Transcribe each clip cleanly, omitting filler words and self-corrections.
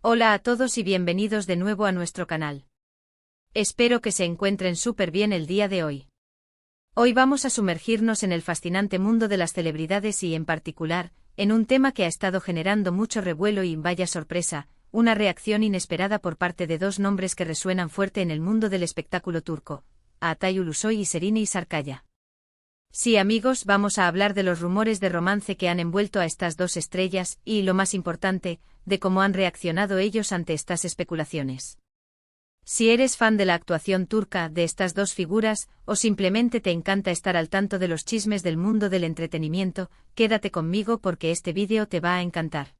Hola a todos y bienvenidos de nuevo a nuestro canal. Espero que se encuentren súper bien el día de hoy. Hoy vamos a sumergirnos en el fascinante mundo de las celebridades y, en particular, en un tema que ha estado generando mucho revuelo y, vaya sorpresa, una reacción inesperada por parte de dos nombres que resuenan fuerte en el mundo del espectáculo turco, Atay Ulusoy y Serine Sarıkaya. Sí, amigos, vamos a hablar de los rumores de romance que han envuelto a estas dos estrellas y, lo más importante, de cómo han reaccionado ellos ante estas especulaciones. Si eres fan de la actuación turca de estas dos figuras, o simplemente te encanta estar al tanto de los chismes del mundo del entretenimiento, quédate conmigo porque este vídeo te va a encantar.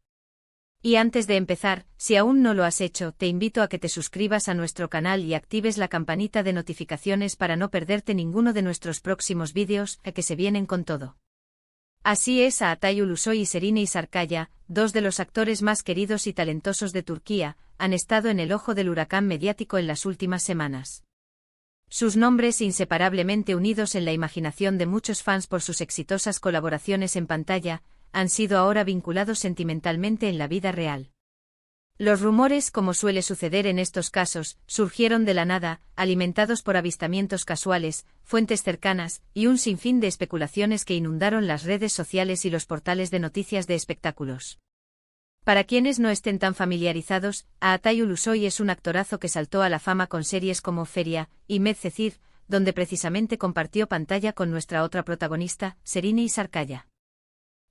Y antes de empezar, si aún no lo has hecho, te invito a que te suscribas a nuestro canal y actives la campanita de notificaciones para no perderte ninguno de nuestros próximos vídeos, que se vienen con todo. Así es, Atay Ulusoy y Serine Sarıkaya, dos de los actores más queridos y talentosos de Turquía, han estado en el ojo del huracán mediático en las últimas semanas. Sus nombres, inseparablemente unidos en la imaginación de muchos fans por sus exitosas colaboraciones en pantalla, han sido ahora vinculados sentimentalmente en la vida real. Los rumores, como suele suceder en estos casos, surgieron de la nada, alimentados por avistamientos casuales, fuentes cercanas, y un sinfín de especulaciones que inundaron las redes sociales y los portales de noticias de espectáculos. Para quienes no estén tan familiarizados, Atay Ulusoy es un actorazo que saltó a la fama con series como Feria y Medcezir, donde precisamente compartió pantalla con nuestra otra protagonista, Serine Sarıkaya.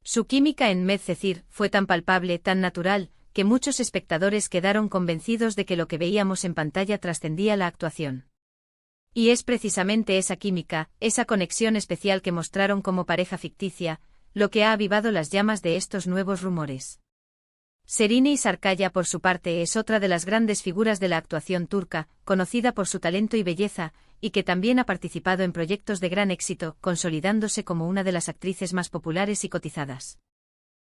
Su química en Medcezir fue tan palpable, tan natural, que muchos espectadores quedaron convencidos de que lo que veíamos en pantalla trascendía la actuación. Y es precisamente esa química, esa conexión especial que mostraron como pareja ficticia, lo que ha avivado las llamas de estos nuevos rumores. Serine Sarıkaya, por su parte, es otra de las grandes figuras de la actuación turca, conocida por su talento y belleza, y que también ha participado en proyectos de gran éxito, consolidándose como una de las actrices más populares y cotizadas.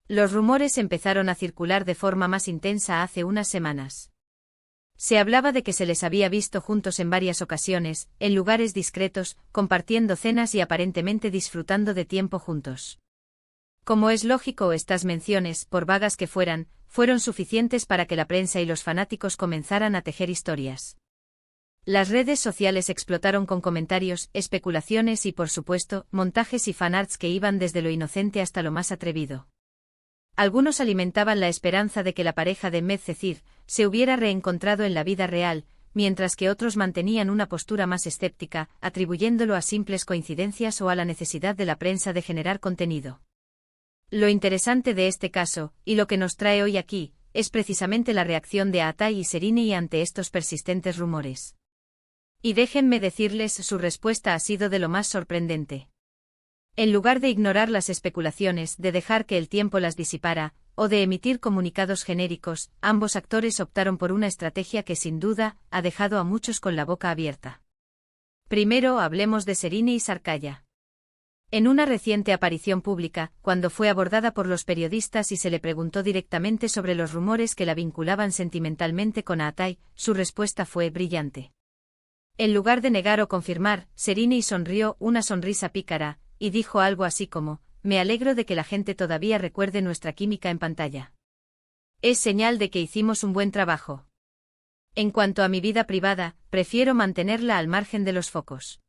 Los rumores empezaron a circular de forma más intensa hace unas semanas. Se hablaba de que se les había visto juntos en varias ocasiones, en lugares discretos, compartiendo cenas y aparentemente disfrutando de tiempo juntos. Como es lógico, estas menciones, por vagas que fueran, fueron suficientes para que la prensa y los fanáticos comenzaran a tejer historias. Las redes sociales explotaron con comentarios, especulaciones y, por supuesto, montajes y fanarts que iban desde lo inocente hasta lo más atrevido. Algunos alimentaban la esperanza de que la pareja de Medcezir se hubiera reencontrado en la vida real, mientras que otros mantenían una postura más escéptica, atribuyéndolo a simples coincidencias o a la necesidad de la prensa de generar contenido. Lo interesante de este caso, y lo que nos trae hoy aquí, es precisamente la reacción de Atay y Serine ante estos persistentes rumores. Y déjenme decirles, su respuesta ha sido de lo más sorprendente. En lugar de ignorar las especulaciones, de dejar que el tiempo las disipara, o de emitir comunicados genéricos, ambos actores optaron por una estrategia que sin duda ha dejado a muchos con la boca abierta. Primero hablemos de Serine Sarıkaya. En una reciente aparición pública, cuando fue abordada por los periodistas y se le preguntó directamente sobre los rumores que la vinculaban sentimentalmente con Atay, su respuesta fue brillante. En lugar de negar o confirmar, Serine sonrió una sonrisa pícara, y dijo algo así como: «Me alegro de que la gente todavía recuerde nuestra química en pantalla. Es señal de que hicimos un buen trabajo. En cuanto a mi vida privada, prefiero mantenerla al margen de los focos.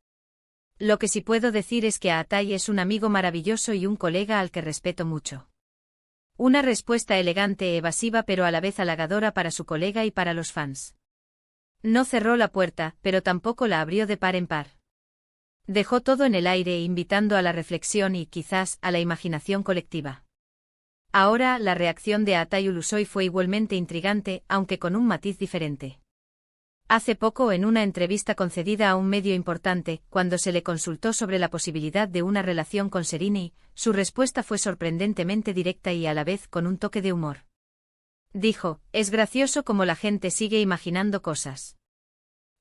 Lo que sí puedo decir es que Atay es un amigo maravilloso y un colega al que respeto mucho». Una respuesta elegante, evasiva pero a la vez halagadora para su colega y para los fans. No cerró la puerta, pero tampoco la abrió de par en par. Dejó todo en el aire, invitando a la reflexión y, quizás, a la imaginación colectiva. Ahora, la reacción de Atay Ulusoy fue igualmente intrigante, aunque con un matiz diferente. Hace poco, en una entrevista concedida a un medio importante, cuando se le consultó sobre la posibilidad de una relación con Serine, su respuesta fue sorprendentemente directa y a la vez con un toque de humor. Dijo: «Es gracioso cómo la gente sigue imaginando cosas.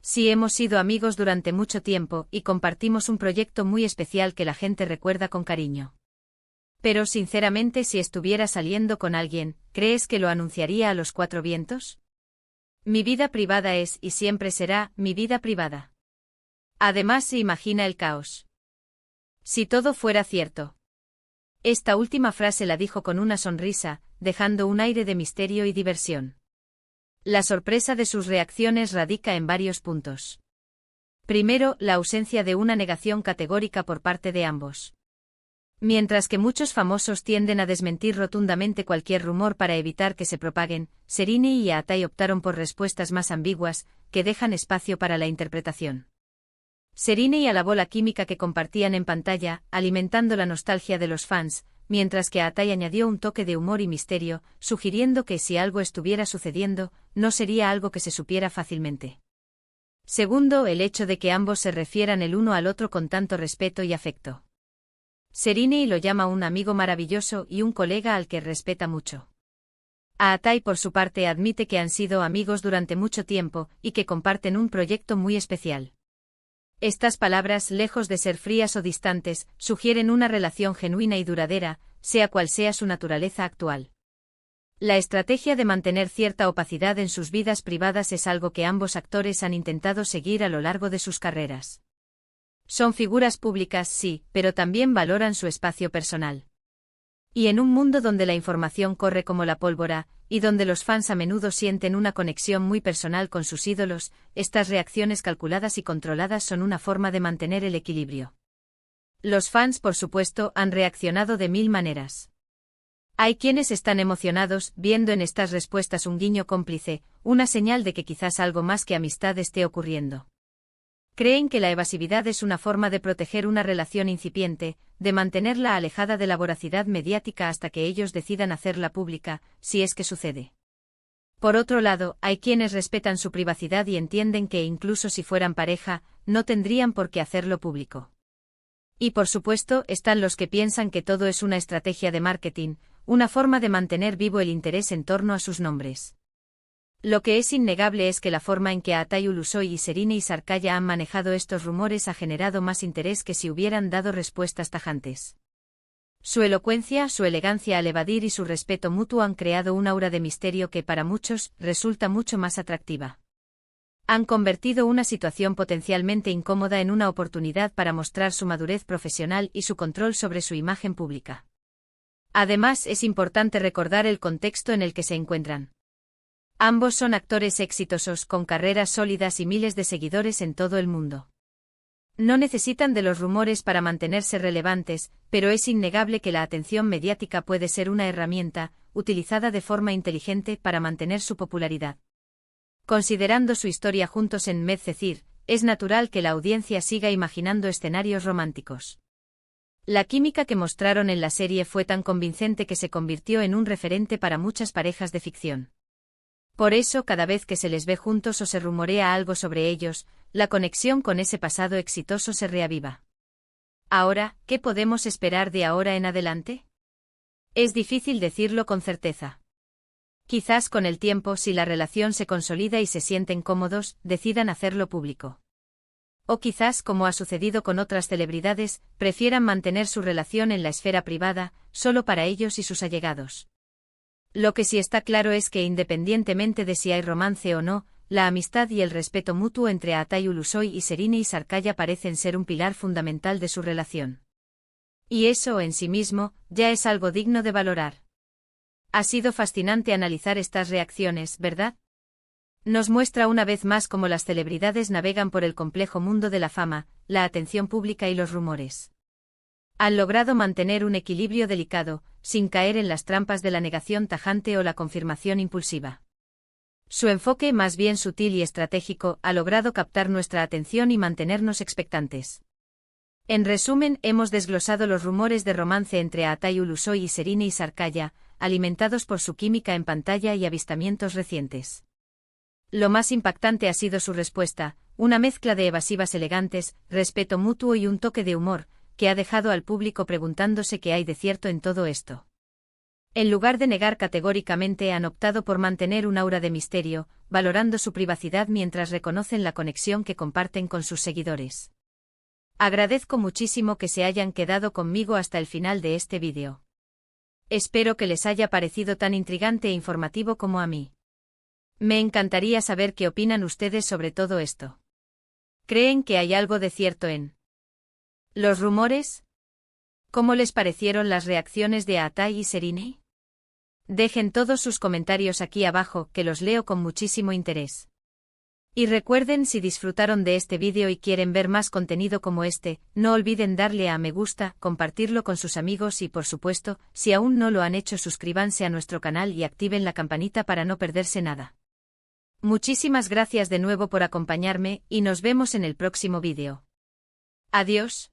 Sí, hemos sido amigos durante mucho tiempo y compartimos un proyecto muy especial que la gente recuerda con cariño. Pero sinceramente, si estuviera saliendo con alguien, ¿crees que lo anunciaría a los cuatro vientos? Mi vida privada es y siempre será mi vida privada. Además, se imagina el caos. Si todo fuera cierto». Esta última frase la dijo con una sonrisa, dejando un aire de misterio y diversión. La sorpresa de sus reacciones radica en varios puntos. Primero, la ausencia de una negación categórica por parte de ambos. Mientras que muchos famosos tienden a desmentir rotundamente cualquier rumor para evitar que se propaguen, Serrini y Atai optaron por respuestas más ambiguas, que dejan espacio para la interpretación. Serrini alabó la química que compartían en pantalla, alimentando la nostalgia de los fans, mientras que Atai añadió un toque de humor y misterio, sugiriendo que si algo estuviera sucediendo, no sería algo que se supiera fácilmente. Segundo, el hecho de que ambos se refieran el uno al otro con tanto respeto y afecto. Serrini lo llama un amigo maravilloso y un colega al que respeta mucho. Atai por su parte admite que han sido amigos durante mucho tiempo y que comparten un proyecto muy especial. Estas palabras, lejos de ser frías o distantes, sugieren una relación genuina y duradera, sea cual sea su naturaleza actual. La estrategia de mantener cierta opacidad en sus vidas privadas es algo que ambos actores han intentado seguir a lo largo de sus carreras. Son figuras públicas, sí, pero también valoran su espacio personal. Y en un mundo donde la información corre como la pólvora, y donde los fans a menudo sienten una conexión muy personal con sus ídolos, estas reacciones calculadas y controladas son una forma de mantener el equilibrio. Los fans, por supuesto, han reaccionado de mil maneras. Hay quienes están emocionados, viendo en estas respuestas un guiño cómplice, una señal de que quizás algo más que amistad esté ocurriendo. Creen que la evasividad es una forma de proteger una relación incipiente, de mantenerla alejada de la voracidad mediática hasta que ellos decidan hacerla pública, si es que sucede. Por otro lado, hay quienes respetan su privacidad y entienden que incluso si fueran pareja, no tendrían por qué hacerlo público. Y por supuesto, están los que piensan que todo es una estrategia de marketing, una forma de mantener vivo el interés en torno a sus nombres. Lo que es innegable es que la forma en que Atai Ulusoy y Serrini Sarkaya han manejado estos rumores ha generado más interés que si hubieran dado respuestas tajantes. Su elocuencia, su elegancia al evadir y su respeto mutuo han creado un aura de misterio que para muchos resulta mucho más atractiva. Han convertido una situación potencialmente incómoda en una oportunidad para mostrar su madurez profesional y su control sobre su imagen pública. Además, es importante recordar el contexto en el que se encuentran. Ambos son actores exitosos con carreras sólidas y miles de seguidores en todo el mundo. No necesitan de los rumores para mantenerse relevantes, pero es innegable que la atención mediática puede ser una herramienta, utilizada de forma inteligente para mantener su popularidad. Considerando su historia juntos en Medcezir, es natural que la audiencia siga imaginando escenarios románticos. La química que mostraron en la serie fue tan convincente que se convirtió en un referente para muchas parejas de ficción. Por eso, cada vez que se les ve juntos o se rumorea algo sobre ellos, la conexión con ese pasado exitoso se reaviva. Ahora, ¿qué podemos esperar de ahora en adelante? Es difícil decirlo con certeza. Quizás con el tiempo, si la relación se consolida y se sienten cómodos, decidan hacerlo público. O quizás, como ha sucedido con otras celebridades, prefieran mantener su relación en la esfera privada, solo para ellos y sus allegados. Lo que sí está claro es que independientemente de si hay romance o no, la amistad y el respeto mutuo entre Atai Ulusoy y Serrini Sarkaya parecen ser un pilar fundamental de su relación. Y eso en sí mismo, ya es algo digno de valorar. Ha sido fascinante analizar estas reacciones, ¿verdad? Nos muestra una vez más cómo las celebridades navegan por el complejo mundo de la fama, la atención pública y los rumores. Han logrado mantener un equilibrio delicado, sin caer en las trampas de la negación tajante o la confirmación impulsiva. Su enfoque, más bien sutil y estratégico, ha logrado captar nuestra atención y mantenernos expectantes. En resumen, hemos desglosado los rumores de romance entre Atai Ulusoy y Serrini Sarkaya, alimentados por su química en pantalla y avistamientos recientes. Lo más impactante ha sido su respuesta, una mezcla de evasivas elegantes, respeto mutuo y un toque de humor, que ha dejado al público preguntándose qué hay de cierto en todo esto. En lugar de negar categóricamente, han optado por mantener un aura de misterio, valorando su privacidad mientras reconocen la conexión que comparten con sus seguidores. Agradezco muchísimo que se hayan quedado conmigo hasta el final de este vídeo. Espero que les haya parecido tan intrigante e informativo como a mí. Me encantaría saber qué opinan ustedes sobre todo esto. ¿Creen que hay algo de cierto en los rumores? ¿Cómo les parecieron las reacciones de Atai y Serrini? Dejen todos sus comentarios aquí abajo, que los leo con muchísimo interés. Y recuerden, si disfrutaron de este vídeo y quieren ver más contenido como este, no olviden darle a me gusta, compartirlo con sus amigos y por supuesto, si aún no lo han hecho, suscríbanse a nuestro canal y activen la campanita para no perderse nada. Muchísimas gracias de nuevo por acompañarme y nos vemos en el próximo vídeo. Adiós.